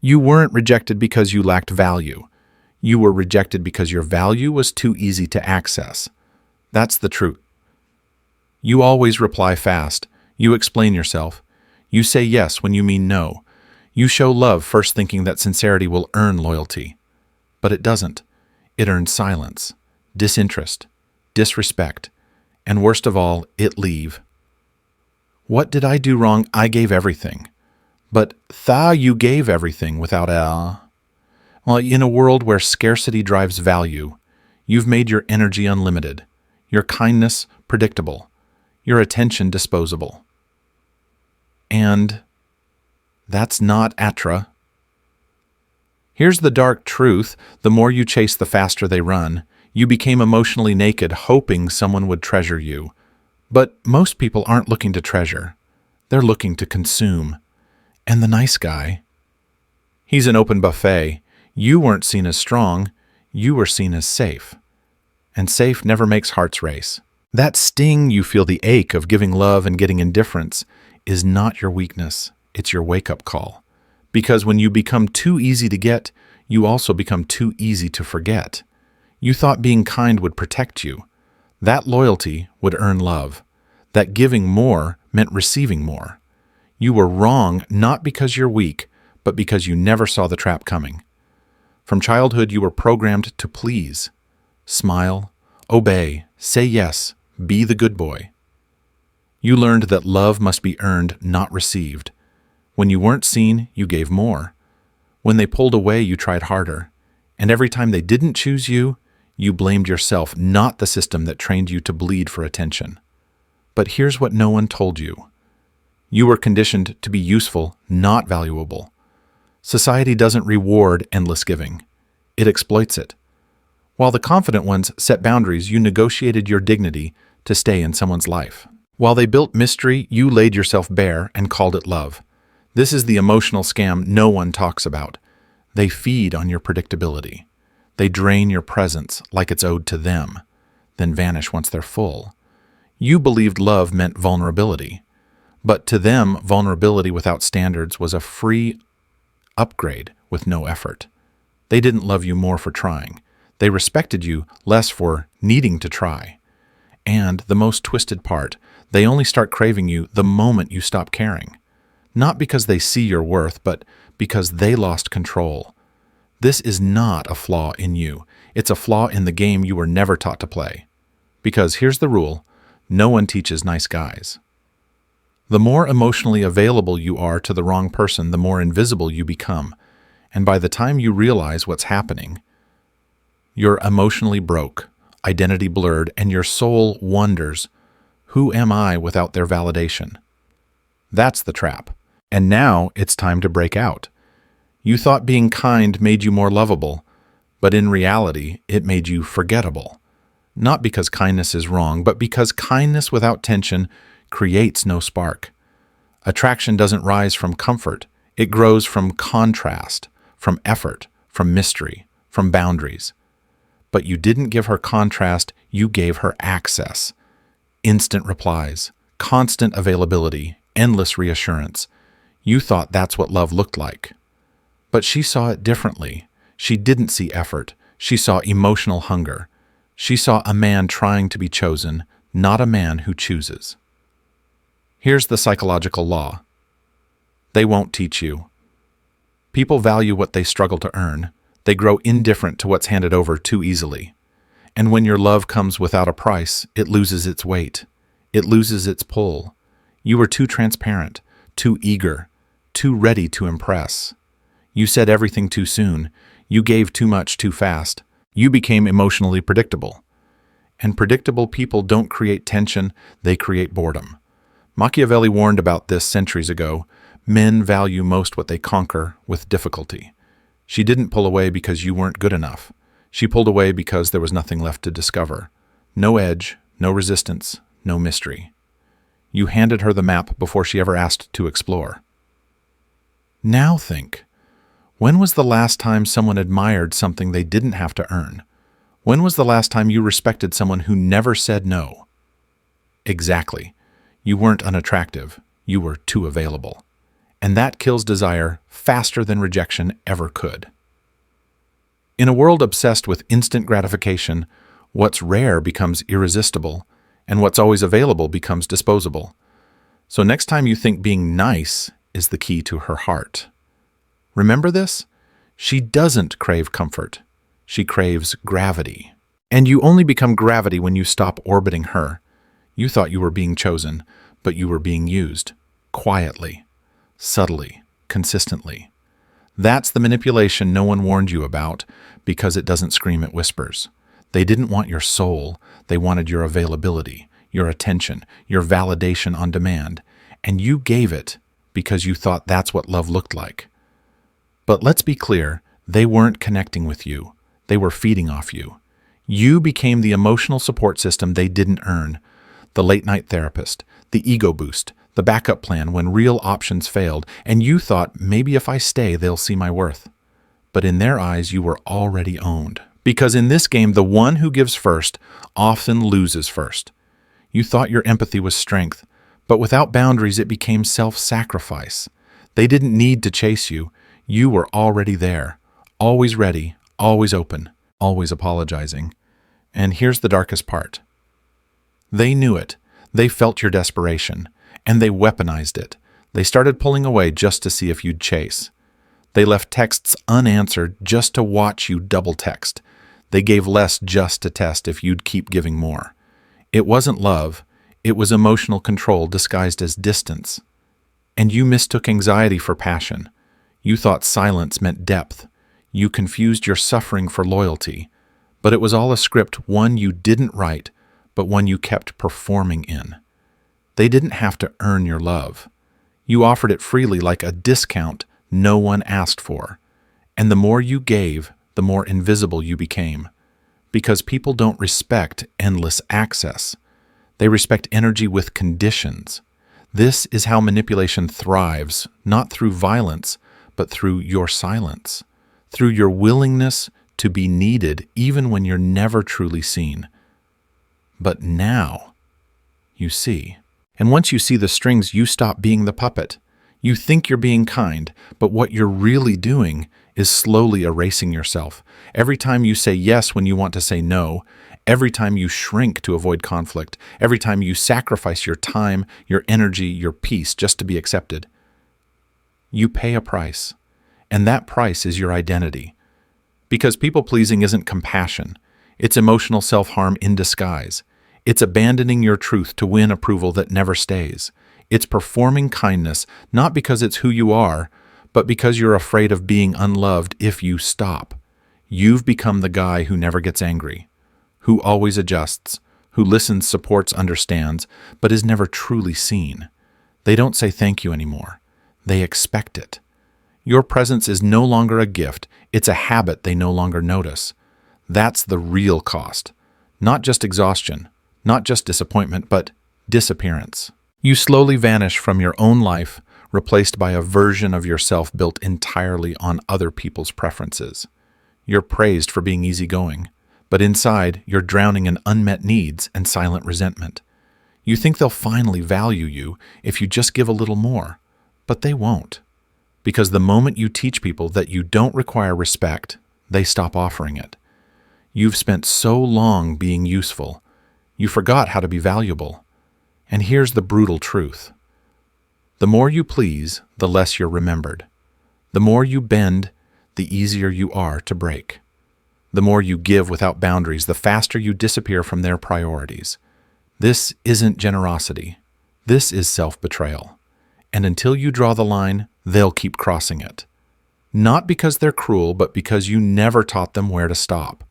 You weren't rejected because you lacked value. You were rejected because your value was too easy to access. That's the truth. You always reply fast. You explain yourself. You say yes when you mean no. You show love first thinking that sincerity will earn loyalty. But it doesn't. It earns silence, disinterest, disrespect, and worst of all, it leave. What did I do wrong? I gave everything. But you gave everything without a. Well, in a world where scarcity drives value, you've made your energy unlimited, your kindness predictable, your attention disposable. And that's not Atra. Here's the dark truth. The more you chase, the faster they run. You became emotionally naked, hoping someone would treasure you. But most people aren't looking to treasure. They're looking to consume. And the nice guy, he's an open buffet. You weren't seen as strong. You were seen as safe. And safe never makes hearts race. That sting you feel, the ache of giving love and getting indifference, is not your weakness. It's your wake-up call. Because when you become too easy to get, you also become too easy to forget. You thought being kind would protect you. That loyalty would earn love. That giving more meant receiving more. You were wrong not because you're weak, but because you never saw the trap coming. From childhood, you were programmed to please. Smile, obey, say yes, be the good boy. You learned that love must be earned, not received. When you weren't seen, you gave more. When they pulled away, you tried harder. And every time they didn't choose you, you blamed yourself, not the system that trained you to bleed for attention. But here's what no one told you. You were conditioned to be useful, not valuable. Society doesn't reward endless giving. It exploits it. While the confident ones set boundaries, you negotiated your dignity to stay in someone's life. While they built mystery, you laid yourself bare and called it love. This is the emotional scam no one talks about. They feed on your predictability. They drain your presence like it's owed to them, then vanish once they're full. You believed love meant vulnerability. But to them, vulnerability without standards was a free upgrade with no effort. They didn't love you more for trying. They respected you less for needing to try. And the most twisted part, they only start craving you the moment you stop caring. Not because they see your worth, but because they lost control. This is not a flaw in you. It's a flaw in the game you were never taught to play. Because here's the rule, no one teaches nice guys. The more emotionally available you are to the wrong person, the more invisible you become. And by the time you realize what's happening, you're emotionally broke, identity blurred, and your soul wonders, who am I without their validation? That's the trap. And now it's time to break out. You thought being kind made you more lovable, but in reality, it made you forgettable. Not because kindness is wrong, but because kindness without tension creates no spark. Attraction doesn't rise from comfort. It grows from contrast, from effort, from mystery, from boundaries. But you didn't give her contrast, you gave her access. Instant replies, constant availability, endless reassurance. You thought that's what love looked like. But she saw it differently. She didn't see effort. She saw emotional hunger. She saw a man trying to be chosen, not a man who chooses. Here's the psychological law. They won't teach you. People value what they struggle to earn. They grow indifferent to what's handed over too easily. And when your love comes without a price, it loses its weight. It loses its pull. You were too transparent, too eager, too ready to impress. You said everything too soon. You gave too much too fast. You became emotionally predictable. And predictable people don't create tension, they create boredom. Machiavelli warned about this centuries ago. Men value most what they conquer with difficulty. She didn't pull away because you weren't good enough. She pulled away because there was nothing left to discover. No edge, no resistance, no mystery. You handed her the map before she ever asked to explore. Now think. When was the last time someone admired something they didn't have to earn? When was the last time you respected someone who never said no? Exactly. You weren't unattractive. You were too available. And that kills desire faster than rejection ever could. In a world obsessed with instant gratification, what's rare becomes irresistible, and what's always available becomes disposable. So next time you think being nice is the key to her heart, remember this? She doesn't crave comfort. She craves gravity. And you only become gravity when you stop orbiting her. You thought you were being chosen, but you were being used. Quietly, subtly, consistently. That's the manipulation no one warned you about because it doesn't scream, it whispers. They didn't want your soul. They wanted your availability, your attention, your validation on demand. And you gave it because you thought that's what love looked like. But let's be clear, they weren't connecting with you. They were feeding off you. You became the emotional support system they didn't earn, the late-night therapist, the ego boost, the backup plan when real options failed, and you thought, maybe if I stay, they'll see my worth. But in their eyes, you were already owned. Because in this game, the one who gives first often loses first. You thought your empathy was strength, but without boundaries, it became self-sacrifice. They didn't need to chase you. You were already there, always ready, always open, always apologizing. And here's the darkest part. They knew it. They felt your desperation, and they weaponized it. They started pulling away just to see if you'd chase. They left texts unanswered just to watch you double text. They gave less just to test if you'd keep giving more. It wasn't love. It was emotional control disguised as distance. And you mistook anxiety for passion. You thought silence meant depth. You confused your suffering for loyalty. But it was all a script, one you didn't write, but one you kept performing in. They didn't have to earn your love. You offered it freely like a discount no one asked for. And the more you gave, the more invisible you became. Because people don't respect endless access. They respect energy with conditions. This is how manipulation thrives, not through violence, but through your silence, through your willingness to be needed even when you're never truly seen. But now, you see. And once you see the strings, you stop being the puppet. You think you're being kind, but what you're really doing is slowly erasing yourself. Every time you say yes when you want to say no, every time you shrink to avoid conflict, every time you sacrifice your time, your energy, your peace just to be accepted, you pay a price. And that price is your identity. Because people-pleasing isn't compassion. It's emotional self-harm in disguise. It's abandoning your truth to win approval that never stays. It's performing kindness, not because it's who you are, but because you're afraid of being unloved if you stop. You've become the guy who never gets angry, who always adjusts, who listens, supports, understands, but is never truly seen. They don't say thank you anymore. They expect it. Your presence is no longer a gift. It's a habit they no longer notice. That's the real cost. Not just exhaustion, not just disappointment, but disappearance. You slowly vanish from your own life, replaced by a version of yourself built entirely on other people's preferences. You're praised for being easygoing, but inside you're drowning in unmet needs and silent resentment. You think they'll finally value you if you just give a little more, but they won't. Because the moment you teach people that you don't require respect, they stop offering it. You've spent so long being useful, you forgot how to be valuable. And here's the brutal truth. The more you please, the less you're remembered. The more you bend, the easier you are to break. The more you give without boundaries, the faster you disappear from their priorities. This isn't generosity. This is self-betrayal. And until you draw the line, they'll keep crossing it. Not because they're cruel, but because you never taught them where to stop.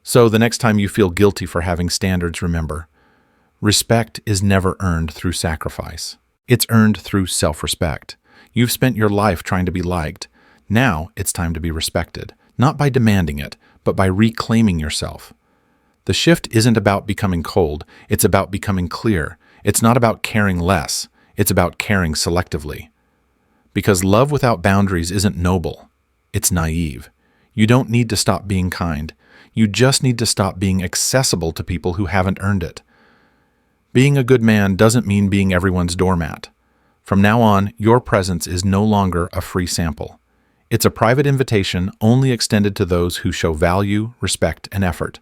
So the next time you feel guilty for having standards, remember, respect is never earned through sacrifice. It's earned through self-respect. You've spent your life trying to be liked. Now it's time to be respected, not by demanding it, but by reclaiming yourself. The shift isn't about becoming cold. It's about becoming clear. It's not about caring less. It's about caring selectively. Because love without boundaries isn't noble. It's naive. You don't need to stop being kind. You just need to stop being accessible to people who haven't earned it. Being a good man doesn't mean being everyone's doormat. From now on, your presence is no longer a free sample. It's a private invitation only extended to those who show value, respect, and effort.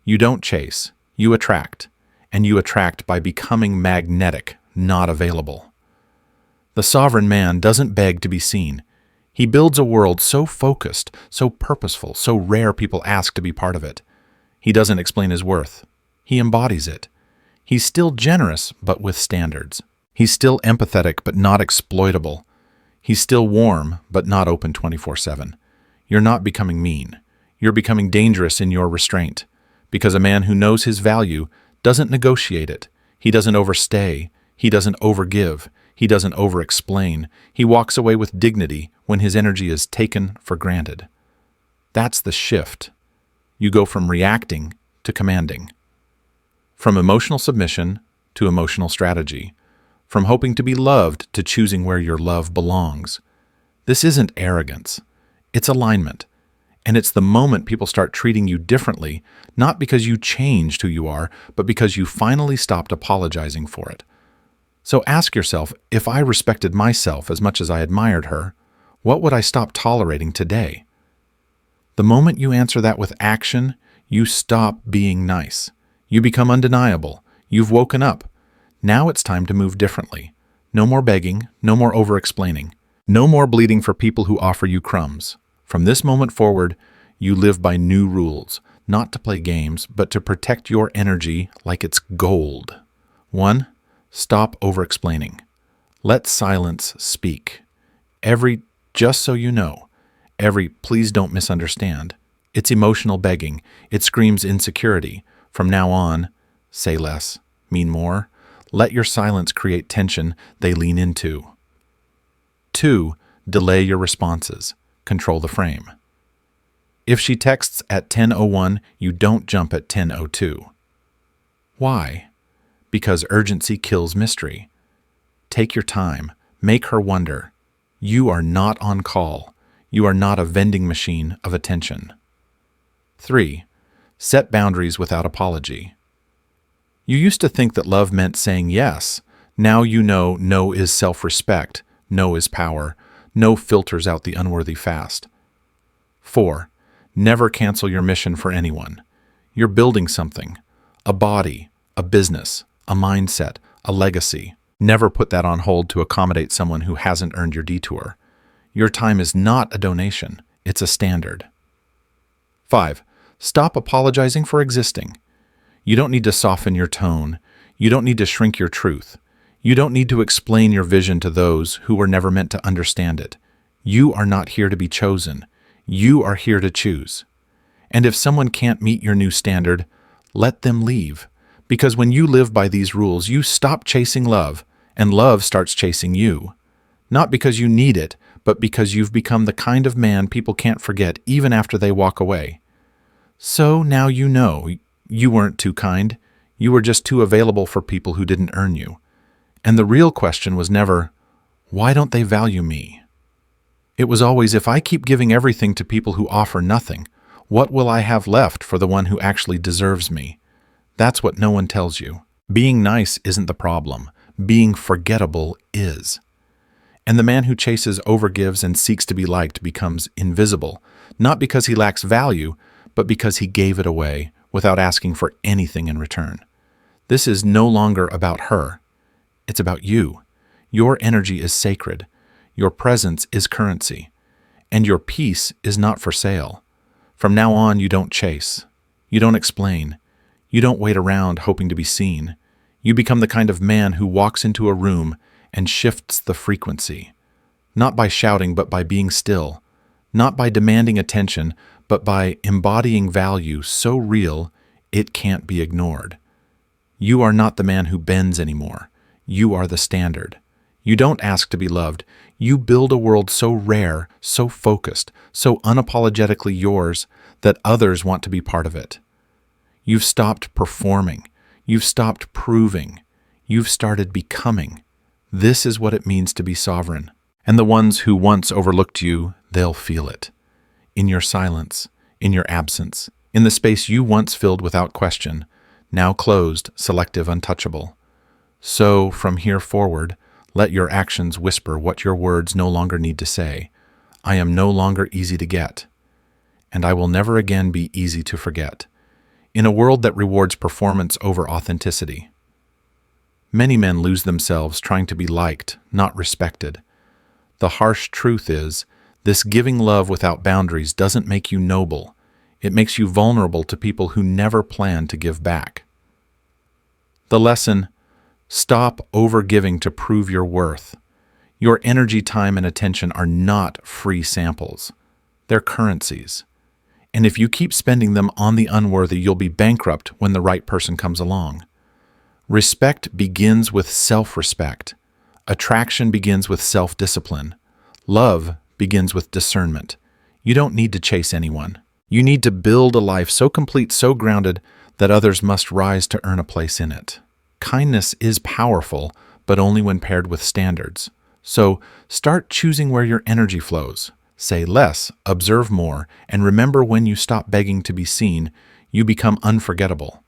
You don't chase, you attract. And you attract by becoming magnetic, not available. The sovereign man doesn't beg to be seen. He builds a world so focused, so purposeful, so rare people ask to be part of it. He doesn't explain his worth. He embodies it. He's still generous, but with standards. He's still empathetic, but not exploitable. He's still warm, but not open 24/7. You're not becoming mean. You're becoming dangerous in your restraint. Because a man who knows his value doesn't negotiate it. He doesn't overstay. He doesn't overgive. He doesn't over-explain. He walks away with dignity when his energy is taken for granted. That's the shift. You go from reacting to commanding. From emotional submission to emotional strategy. From hoping to be loved to choosing where your love belongs. This isn't arrogance. It's alignment. And it's the moment people start treating you differently, not because you changed who you are, but because you finally stopped apologizing for it. So ask yourself, if I respected myself as much as I admired her, what would I stop tolerating today? The moment you answer that with action, you stop being nice. You become undeniable. You've woken up. Now it's time to move differently. No more begging, no more over-explaining. No more bleeding for people who offer you crumbs. From this moment forward, you live by new rules, not to play games, but to protect your energy like it's gold. 1. Stop over-explaining. Let silence speak. Every "just so you know," every "please don't misunderstand," it's emotional begging. It screams insecurity. From now on, say less, mean more. Let your silence create tension they lean into. 2. Delay your responses. Control the frame. If she texts at 10:01, you don't jump at 10:02. Why? Because urgency kills mystery. Take your time. Make her wonder. You are not on call. You are not a vending machine of attention. 3. Set boundaries without apology. You used to think that love meant saying yes. Now you know no is self-respect, no is power, no filters out the unworthy fast. 4. Never cancel your mission for anyone. You're building something, a body, a business, a mindset, a legacy. Never put that on hold to accommodate someone who hasn't earned your detour. Your time is not a donation, it's a standard. 5. Stop apologizing for existing. You don't need to soften your tone. You don't need to shrink your truth. You don't need to explain your vision to those who were never meant to understand it. You are not here to be chosen. You are here to choose. And if someone can't meet your new standard, let them leave. Because when you live by these rules, you stop chasing love, and love starts chasing you. Not because you need it, but because you've become the kind of man people can't forget even after they walk away. So now you know you weren't too kind. You were just too available for people who didn't earn you. And the real question was never, why don't they value me? It was always, if I keep giving everything to people who offer nothing, what will I have left for the one who actually deserves me? That's what no one tells you. Being nice isn't the problem. Being forgettable is. And the man who chases, overgives, and seeks to be liked becomes invisible, not because he lacks value, but because he gave it away without asking for anything in return. This is no longer about her. It's about you. Your energy is sacred. Your presence is currency. And your peace is not for sale. From now on, you don't chase. You don't explain. You don't wait around hoping to be seen. You become the kind of man who walks into a room and shifts the frequency. Not by shouting, but by being still. Not by demanding attention, but by embodying value so real it can't be ignored. You are not the man who bends anymore. You are the standard. You don't ask to be loved. You build a world so rare, so focused, so unapologetically yours that others want to be part of it. You've stopped performing. You've stopped proving. You've started becoming. This is what it means to be sovereign. And the ones who once overlooked you, they'll feel it. In your silence, in your absence, in the space you once filled without question, now closed, selective, untouchable. So, from here forward, Let your actions whisper what your words no longer need to say. I am no longer easy to get, and I will never again be easy to forget. In a world that rewards performance over authenticity, many men lose themselves trying to be liked, not respected. The harsh truth is, this giving love without boundaries doesn't make you noble. It makes you vulnerable to people who never plan to give back. The lesson: stop overgiving to prove your worth. Your energy, time, and attention are not free samples. They're currencies. And if you keep spending them on the unworthy, you'll be bankrupt when the right person comes along. Respect begins with self-respect. Attraction begins with self-discipline. Love begins with discernment. You don't need to chase anyone. You need to build a life so complete, so grounded, that others must rise to earn a place in it. Kindness is powerful, but only when paired with standards. So start choosing where your energy flows. Say less, observe more, and remember, when you stop begging to be seen, you become unforgettable.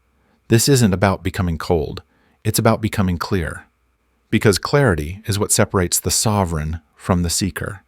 This isn't about becoming cold. It's about becoming clear. Because clarity is what separates the sovereign from the seeker.